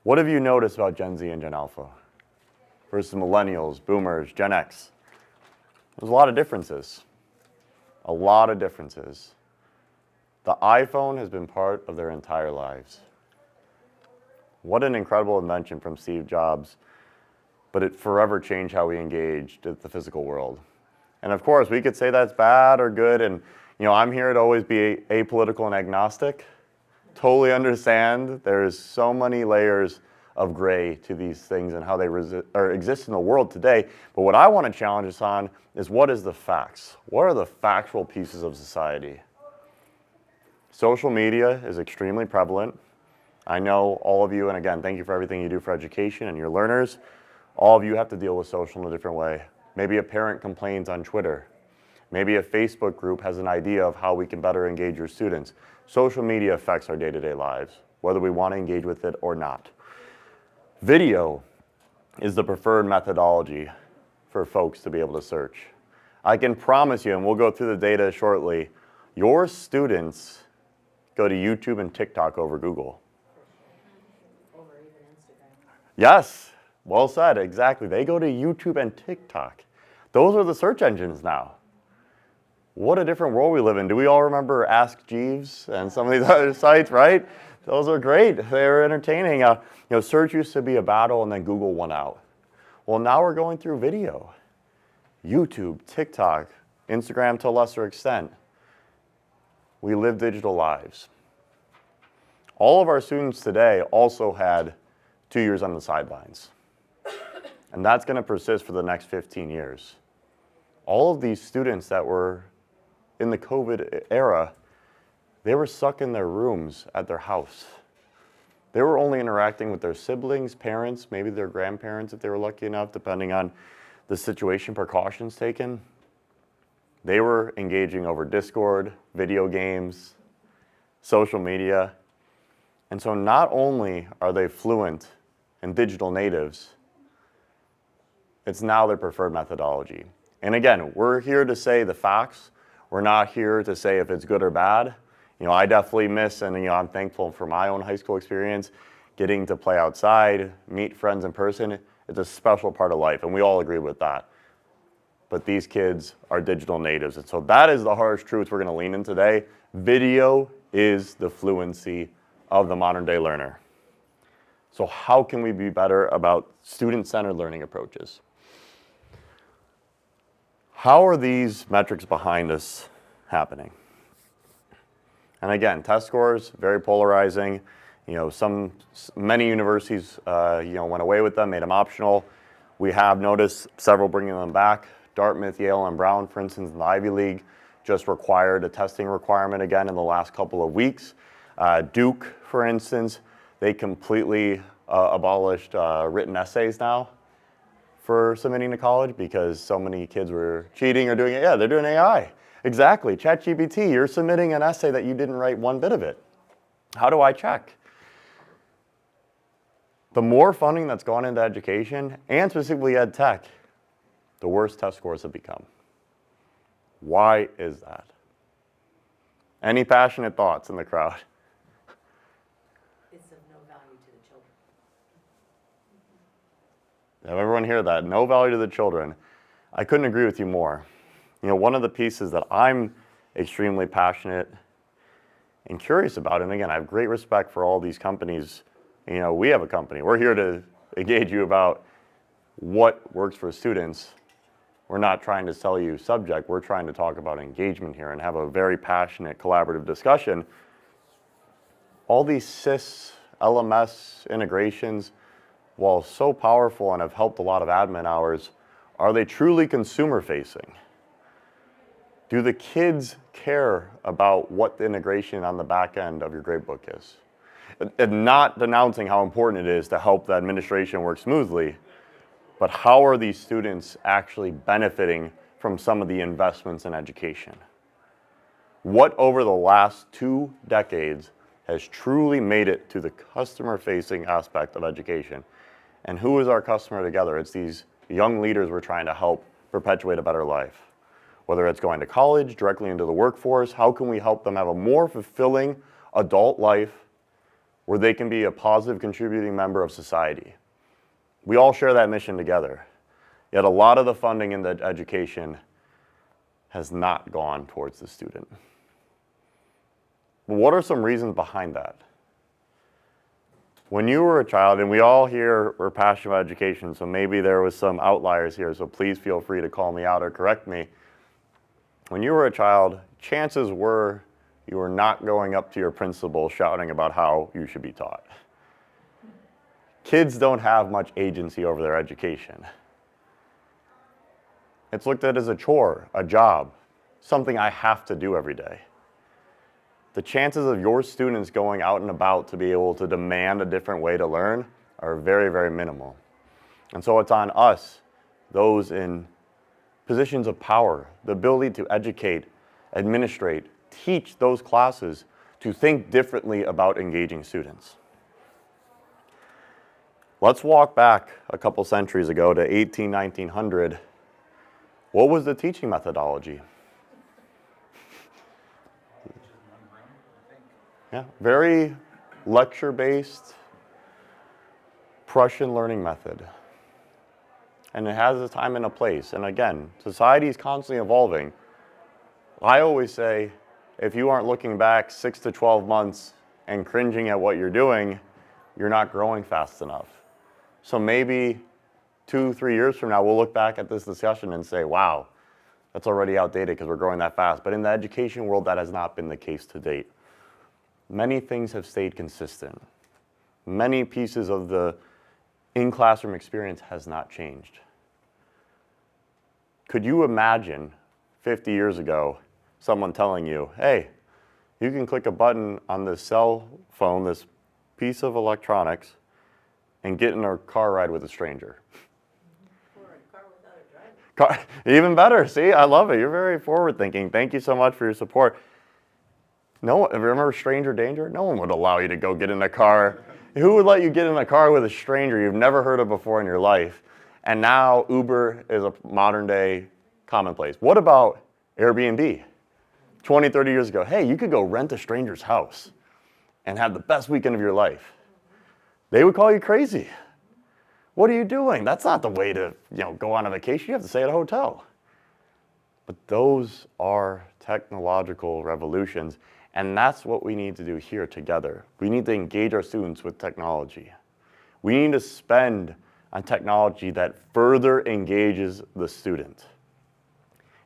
What have you noticed about Gen Z and Gen Alpha versus millennials, boomers, Gen X? There's a lot of differences. A lot of differences. The iPhone has been part of their entire lives. What an incredible invention from Steve Jobs, but it forever changed how we engaged with the physical world. And of course, we could say that's bad or good, and I'm here to always be apolitical and agnostic. Totally understand there's so many layers of gray to these things and how they exist in the world today. But what I want to challenge us on is, what is the facts? What are the factual pieces of society? Social media is extremely prevalent. I know all of you, and again, thank you for everything you do for education and your learners. All of you have to deal with social in a different way. Maybe a parent complains on Twitter. Maybe a Facebook group has an idea of how we can better engage your students. Social media affects our day-to-day lives, whether we want to engage with it or not. Video is the preferred methodology for folks to be able to search. I can promise you, and we'll go through the data shortly, your students go to YouTube and TikTok over Google. Over even Instagram. Yes, well said, exactly. They go to YouTube and TikTok. Those are the search engines now. What a different world we live in. Do we all remember Ask Jeeves and some of these other sites, right? Those are great. They were entertaining. Search used to be a battle and then Google won out. Well, now we're going through video. YouTube, TikTok, Instagram to a lesser extent. We live digital lives. All of our students today also had 2 years on the sidelines. And that's going to persist for the next 15 years. All of these students that were in the COVID era, they were stuck in their rooms at their house. They were only interacting with their siblings, parents, maybe their grandparents if they were lucky enough, depending on the situation, precautions taken. They were engaging over Discord, video games, social media. And so not only are they fluent and digital natives, it's now their preferred methodology. And again, we're here to say the facts. We're not here to say if it's good or bad. I definitely miss, and I'm thankful for my own high school experience, getting to play outside, meet friends in person. It's a special part of life, and we all agree with that. But these kids are digital natives, and so that is the harsh truth we're going to lean in today. Video is the fluency of the modern day learner. So how can we be better about student-centered learning approaches? How are these metrics behind us happening? And again, test scores, very polarizing. Many universities, went away with them, made them optional. We have noticed several bringing them back. Dartmouth, Yale, and Brown, for instance, in the Ivy League, just required a testing requirement again in the last couple of weeks. Duke, for instance, they completely abolished written essays now for submitting to college because so many kids were cheating or doing it. Yeah, they're doing AI. Exactly. ChatGPT, you're submitting an essay that you didn't write one bit of it. How do I check? The more funding that's gone into education, and specifically ed tech, the worse test scores have become. Why is that? Any passionate thoughts in the crowd? It's of no value to the children. Have everyone hear that? No value to the children. I couldn't agree with you more. One of the pieces that I'm extremely passionate and curious about, and again, I have great respect for all these companies. We have a company. We're here to engage you about what works for students. We're not trying to sell you subject. We're trying to talk about engagement here and have a very passionate, collaborative discussion. All these SIS, LMS integrations, while so powerful and have helped a lot of admin hours, are they truly consumer-facing? Do the kids care about what the integration on the back end of your gradebook is? And not denouncing how important it is to help the administration work smoothly, but how are these students actually benefiting from some of the investments in education? What over the last 2 decades has truly made it to the customer-facing aspect of education? And who is our customer together? It's these young leaders we're trying to help perpetuate a better life. Whether it's going to college, directly into the workforce, how can we help them have a more fulfilling adult life where they can be a positive contributing member of society. We all share that mission together. Yet a lot of the funding in the education has not gone towards the student. But what are some reasons behind that? When you were a child, and we all here were passionate about education, so maybe there was some outliers here, so please feel free to call me out or correct me. When you were a child, chances were you were not going up to your principal shouting about how you should be taught. Kids don't have much agency over their education. It's looked at as a chore, a job, something I have to do every day. The chances of your students going out and about to be able to demand a different way to learn are very, very minimal. And so it's on us, those in positions of power, the ability to educate, administrate, teach those classes to think differently about engaging students. Let's walk back a couple centuries ago to 1900. What was the teaching methodology? Yeah, very lecture-based Prussian learning method. And it has a time and a place. And again, society is constantly evolving. I always say, if you aren't looking back 6 to 12 months and cringing at what you're doing, you're not growing fast enough. So maybe 2, 3 years from now, we'll look back at this discussion and say, wow, that's already outdated because we're growing that fast. But in the education world, that has not been the case to date. Many things have stayed consistent. Many pieces of the in-classroom experience has not changed. Could you imagine 50 years ago someone telling you, hey, you can click a button on this cell phone, this piece of electronics, and get in a car ride with a stranger? Or a car without a driver. Even better. See, I love it. You're very forward thinking. Thank you so much for your support. No, remember stranger danger? No one would allow you to go get in a car. Who would let you get in a car with a stranger you've never heard of before in your life? And now Uber is a modern day commonplace. What about Airbnb? 20, 30 years ago, hey, you could go rent a stranger's house and have the best weekend of your life. They would call you crazy. What are you doing? That's not the way to, go on a vacation. You have to stay at a hotel. But those are technological revolutions. And that's what we need to do here together. We need to engage our students with technology. We need to spend on technology that further engages the student.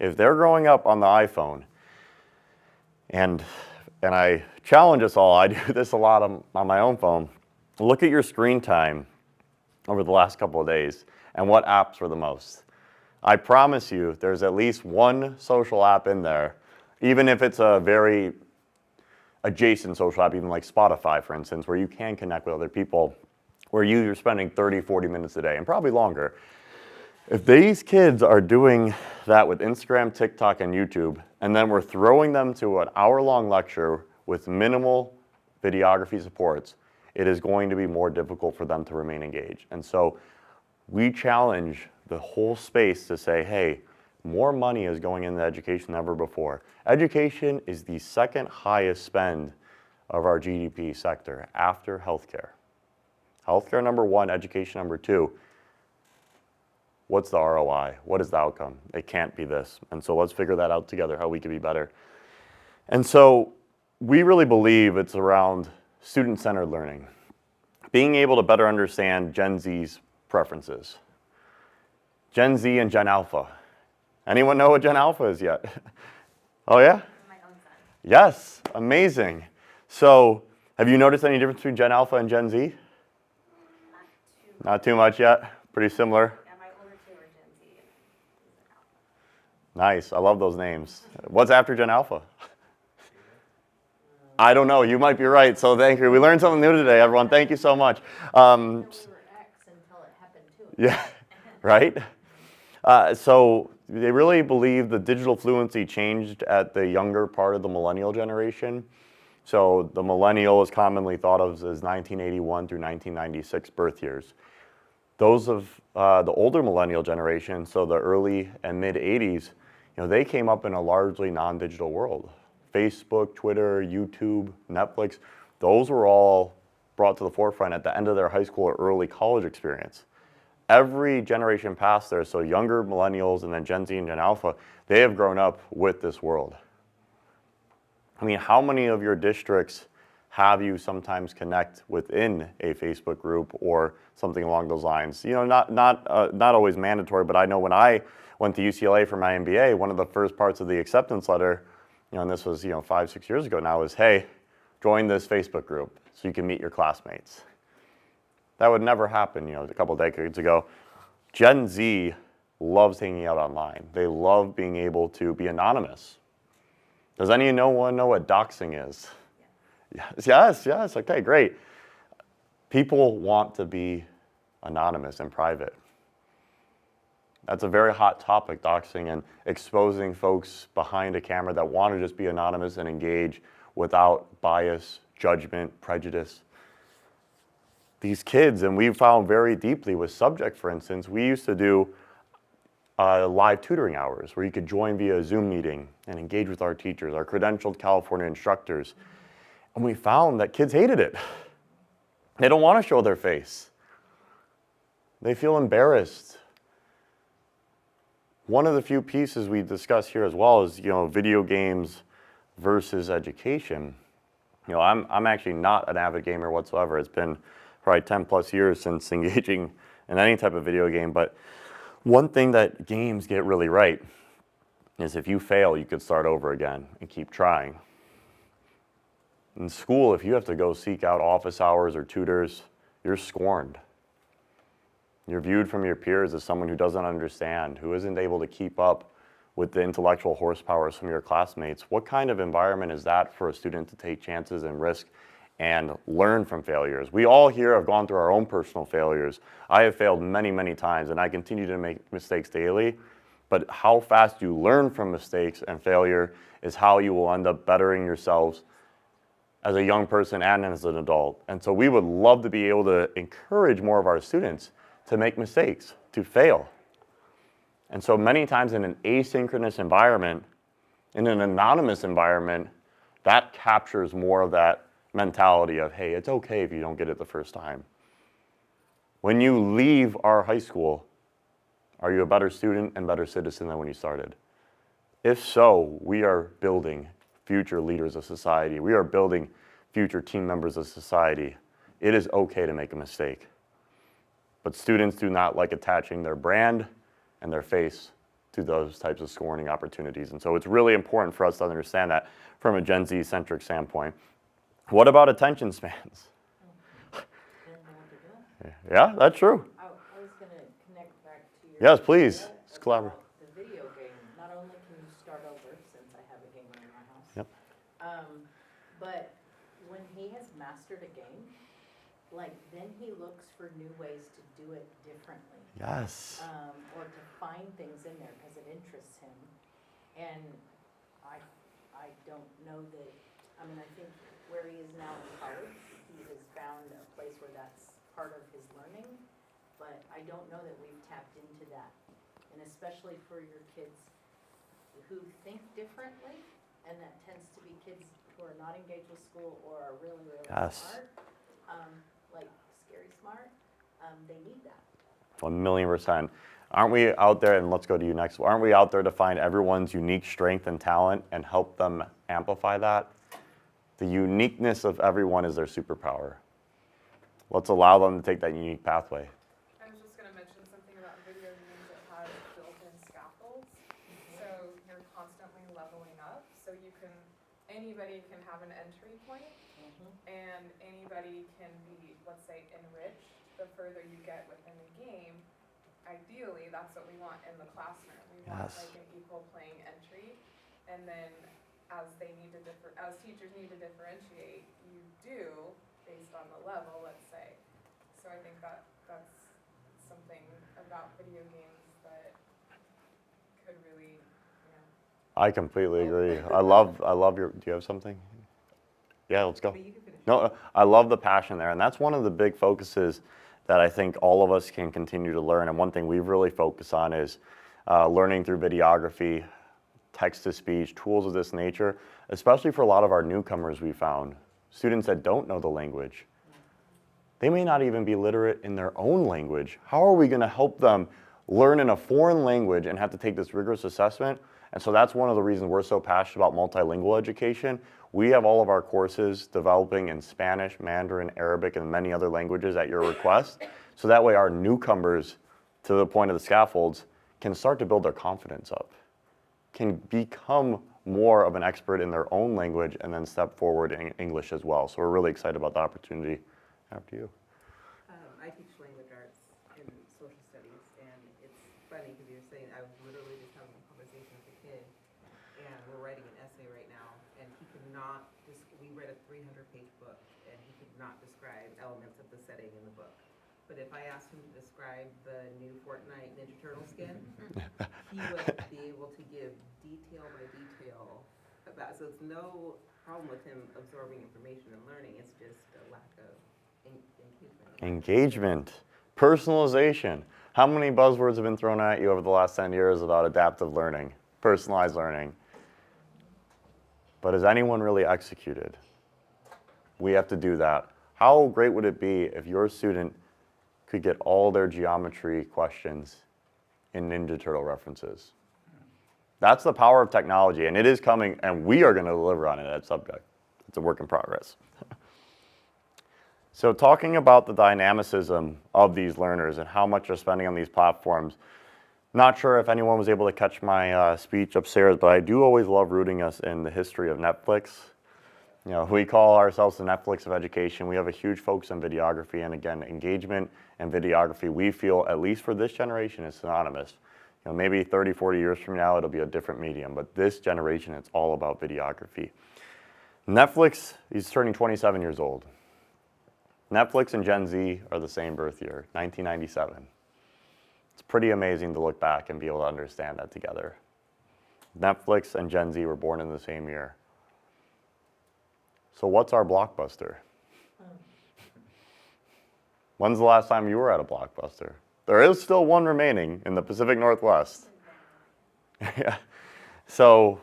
If they're growing up on the iPhone, and I challenge us all, I do this a lot on my own phone, look at your screen time over the last couple of days and what apps were the most. I promise you there's at least one social app in there, even if it's a very adjacent social app, even like Spotify, for instance, where you can connect with other people, where you're spending 30, 40 minutes a day, and probably longer. If these kids are doing that with Instagram, TikTok, and YouTube, and then we're throwing them to an hour-long lecture with minimal videography supports, it is going to be more difficult for them to remain engaged. And so we challenge the whole space to say, hey, more money is going into education than ever before. Education is the second highest spend of our GDP sector after healthcare. Healthcare number one, education number two. What's the ROI? What is the outcome? It can't be this. And so let's figure that out together, how we can be better. And so we really believe it's around student-centered learning. Being able to better understand Gen Z's preferences. Gen Z and Gen Alpha. Anyone know what Gen Alpha is yet? Oh yeah? My own son. Yes, amazing. So have you noticed any difference between Gen Alpha and Gen Z? Not too much yet? Pretty similar? Yeah, my older two are Gen Z. And he's an alpha. Nice, I love those names. What's after Gen Alpha? I don't know, you might be right, so thank you. We learned something new today, everyone. Thank you so much. We were X until it happened to us. Yeah, right? So they really believe the digital fluency changed at the younger part of the millennial generation. So the millennial is commonly thought of as 1981 through 1996 birth years. Those of the older millennial generation, so the early and mid 80s, they came up in a largely non-digital world. Facebook, Twitter, YouTube, Netflix, those were all brought to the forefront at the end of their high school or early college experience. Every generation past there, so younger millennials and then Gen Z and Gen Alpha, they have grown up with this world. I mean, how many of your districts have you sometimes connect within a Facebook group or something along those lines? You know, not always mandatory, but I know when I went to UCLA for my MBA, one of the first parts of the acceptance letter, you know, and this was 5, 6 years ago now, is hey, join this Facebook group so you can meet your classmates. That would never happen, a couple decades ago. Gen Z loves hanging out online. They love being able to be anonymous. Does anyone know what doxing is? Yes, okay, great. People want to be anonymous and private. That's a very hot topic, doxing and exposing folks behind a camera that want to just be anonymous and engage without bias, judgment, prejudice. These kids, and we found very deeply with subject, for instance, we used to do live tutoring hours where you could join via Zoom meeting and engage with our teachers, our credentialed California instructors. And we found that kids hated it. They don't want to show their face. They feel embarrassed. One of the few pieces we discuss here as well is, video games versus education. I'm actually not an avid gamer whatsoever. It's been probably 10 plus years since engaging in any type of video game. But one thing that games get really right is if you fail, you could start over again and keep trying. In school, if you have to go seek out office hours or tutors, you're scorned. You're viewed from your peers as someone who doesn't understand, who isn't able to keep up with the intellectual horsepower of some of your classmates. What kind of environment is that for a student to take chances and risk and learn from failures? We all here have gone through our own personal failures. I have failed many, many times, and I continue to make mistakes daily. But how fast you learn from mistakes and failure is how you will end up bettering yourselves as a young person and as an adult. And so we would love to be able to encourage more of our students to make mistakes, to fail. And so many times in an asynchronous environment, in an anonymous environment, that captures more of that mentality of, hey, it's okay if you don't get it the first time. When you leave our high school, are you a better student and better citizen than when you started? If so, we are building future leaders of society. We are building future team members of society. It is okay to make a mistake. But students do not like attaching their brand and their face to those types of scoring opportunities. And so it's really important for us to understand that from a Gen Z-centric standpoint. What about attention spans? Yeah, that's true. I was going to connect back to your Yes, please. Let's collaborate. The video game. Not only can you start over, since I have a gamer in my house, Yep. But when he has mastered a game, then he looks for new ways to do it differently. Yes. Or to find things in there because it interests him. And I don't know that, I think where he is now in college, he has found a place where that's part of his learning, but I don't know that we've tapped into that. And especially for your kids who think differently, and that tends to be kids who are not engaged with school or are really, really smart, like scary smart, they need that. 1,000,000%. Aren't we out there, and let's go to you next, aren't we out there to find everyone's unique strength and talent and help them amplify that? The uniqueness of everyone is their superpower. Let's allow them to take that unique pathway. I was just going to mention something about video games that has built-in scaffolds. So you're constantly leveling up. So anybody can have an entry point, and anybody can be, let's say, enriched the further you get within the game. Ideally, that's what we want in the classroom. We want an equal playing entry, and then as teachers need to differentiate, you do based on the level, let's say. So I think that's something about video games that could really, I completely agree. I love your, do you have something? Yeah, let's go. No, I love the passion there, and that's one of the big focuses that I think all of us can continue to learn. And one thing we've really focused on is learning through videography, text-to-speech, tools of this nature, especially for a lot of our newcomers we found, students that don't know the language. They may not even be literate in their own language. How are we going to help them learn in a foreign language and have to take this rigorous assessment? And so that's one of the reasons we're so passionate about multilingual education. We have all of our courses developing in Spanish, Mandarin, Arabic, and many other languages at your request. So that way our newcomers to the point of the scaffolds can start to build their confidence up, can become more of an expert in their own language and then step forward in English as well. So we're really excited about the opportunity. After you. I teach language arts and social studies, and it's funny because you're saying I was literally just having a conversation with a kid, and we're writing an essay right now, and he could not, we read a 300-page book, and he could not describe elements of the setting in the book. But if I asked him to describe the new Fortnite Ninja Turtle skin, he would be able to give detail by detail about, so it's no problem with him absorbing information and learning, it's just a lack of engagement, personalization. How many buzzwords have been thrown at you over the last 10 years about adaptive learning, personalized learning? But has anyone really executed? We have to do that. How great would it be if your student could get all their geometry questions in Ninja Turtle references? That's the power of technology, and it is coming, and we are going to deliver on it at Subject. It's a work in progress. So talking about the dynamicism of these learners and how much they're spending on these platforms, not sure if anyone was able to catch my speech upstairs, but I do always love rooting us in the history of Netflix. You know, we call ourselves the Netflix of education. We have a huge focus on videography, and again, engagement and videography, we feel, at least for this generation, is synonymous. You know, maybe 30, 40 years from now, it'll be a different medium, but this generation, it's all about videography. Netflix is turning 27 years old. Netflix and Gen Z are the same birth year, 1997. It's pretty amazing to look back and be able to understand that together. Netflix and Gen Z were born in the same year. So what's our blockbuster? When's the last time you were at a blockbuster? There is still one remaining in the Pacific Northwest. Yeah. So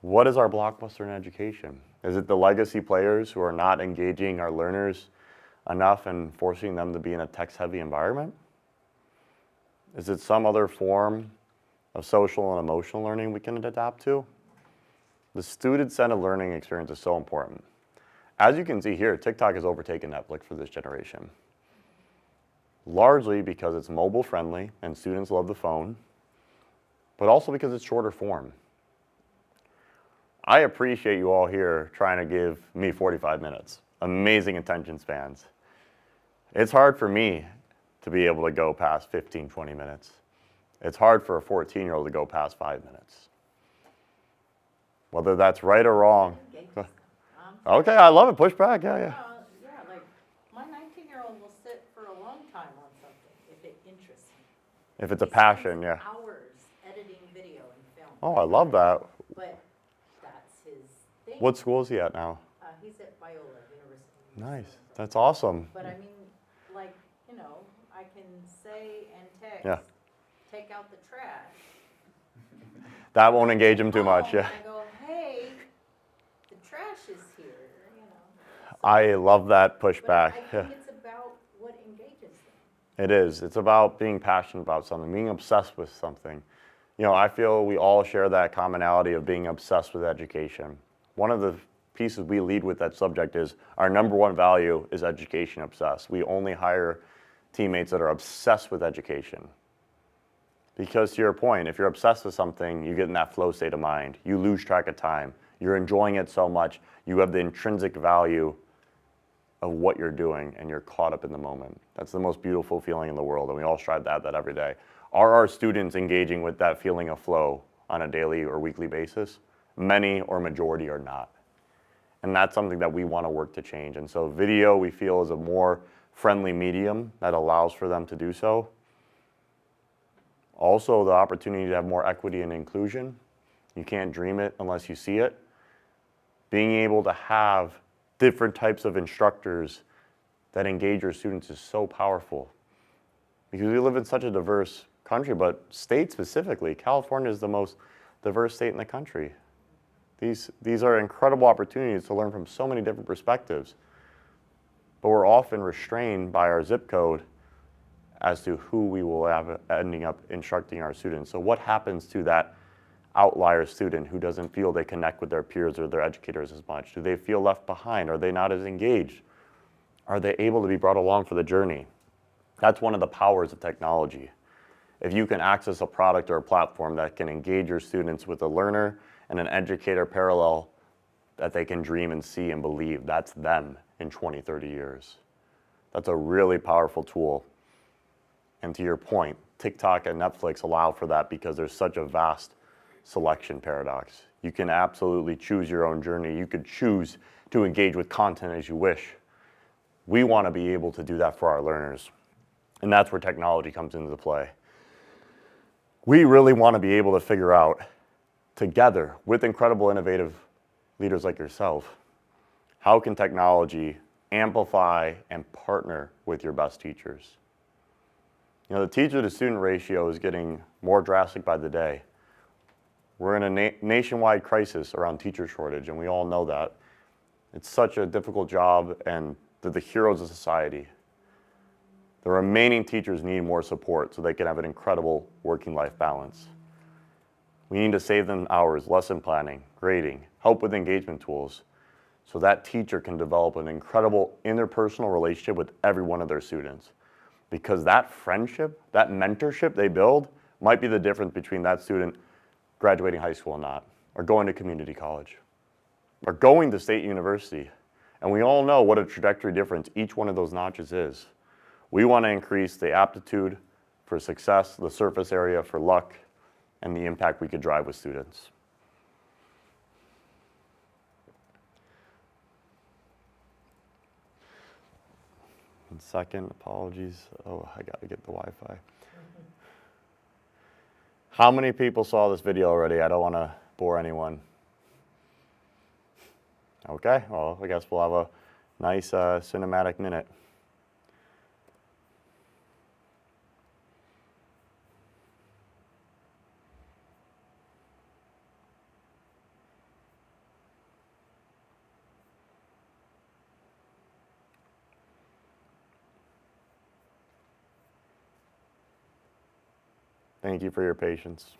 what is our blockbuster in education? Is it the legacy players who are not engaging our learners enough and forcing them to be in a text-heavy environment? Is it some other form of social and emotional learning we can adapt to? The student-centered learning experience is so important. As you can see here, TikTok has overtaken Netflix for this generation. Largely because it's mobile-friendly and students love the phone, but also because it's shorter form. I appreciate you all here trying to give me 45 minutes. Amazing attention spans. It's hard for me to be able to go past 15, 20 minutes. It's hard for a 14-year-old to go past 5 minutes. Whether that's right or wrong. Okay, I love it. Push back. Yeah. Yeah, like my 19-year-old will sit for a long time on something if it interests him. If it's a He passion, spends yeah. hours editing video and film. Oh, I love that. But that's his thing. What school is he at now? He's at Biola University. Nice. That's awesome. But I mean, like, you know, I can say and text, Yeah. take out the trash. That won't engage him too much, Oh, yeah. I go, hey, the trash is here, you know. I love that But pushback. I Yeah. think it's about what engages them. It is. It's about being passionate about something, being obsessed with something. You know, I feel we all share that commonality of being obsessed with education. One of the pieces we lead with that subject is our number one value is education obsessed. We only hire teammates that are obsessed with education. Because to your point, if you're obsessed with something, you get in that flow state of mind. You lose track of time. You're enjoying it so much. You have the intrinsic value of what you're doing, and you're caught up in the moment. That's the most beautiful feeling in the world, and we all strive to have that every day. Are our students engaging with that feeling of flow on a daily or weekly basis? Many or majority are not. And that's something that we want to work to change. And so video, we feel, is a more friendly medium that allows for them to do so. Also, the opportunity to have more equity and inclusion. You can't dream it unless you see it. Being able to have different types of instructors that engage your students is so powerful. Because we live in such a diverse country, but state specifically, California is the most diverse state in the country. These are incredible opportunities to learn from so many different perspectives. but we're often restrained by our zip code as to who we will have ending up instructing our students. So what happens to that outlier student who doesn't feel they connect with their peers or their educators as much? Do they feel left behind? Are they not as engaged? Are they able to be brought along for the journey? That's one of the powers of technology. If you can access a product or a platform that can engage your students with a learner and an educator parallel that they can dream and see and believe, that's them in 20, 30 years. That's a really powerful tool. And to your point, TikTok and Netflix allow for that because there's such a vast selection paradox. You can absolutely choose your own journey. You could choose to engage with content as you wish. We want to be able to do that for our learners. And that's where technology comes into play. We really want to be able to figure out together with incredible innovative leaders like yourself, how can technology amplify and partner with your best teachers? You know, the teacher to student ratio is getting more drastic by the day. We're in a nationwide crisis around teacher shortage, and we all know that. It's such a difficult job, and they're the heroes of society. The remaining teachers need more support so they can have an incredible working life balance. We need to save them hours, lesson planning, grading, help with engagement tools, so that teacher can develop an incredible interpersonal relationship with every one of their students. Because that friendship, that mentorship they build might be the difference between that student graduating high school or not, or going to community college, or going to state university. And we all know what a trajectory difference each one of those notches is. We want to increase the aptitude for success, the surface area for luck, and the impact we could drive with students. And second, apologies. Oh, I got to get the Wi-Fi. How many people saw this video already? I don't want to bore anyone. Okay, well, I guess we'll have a nice cinematic minute. Thank you for your patience.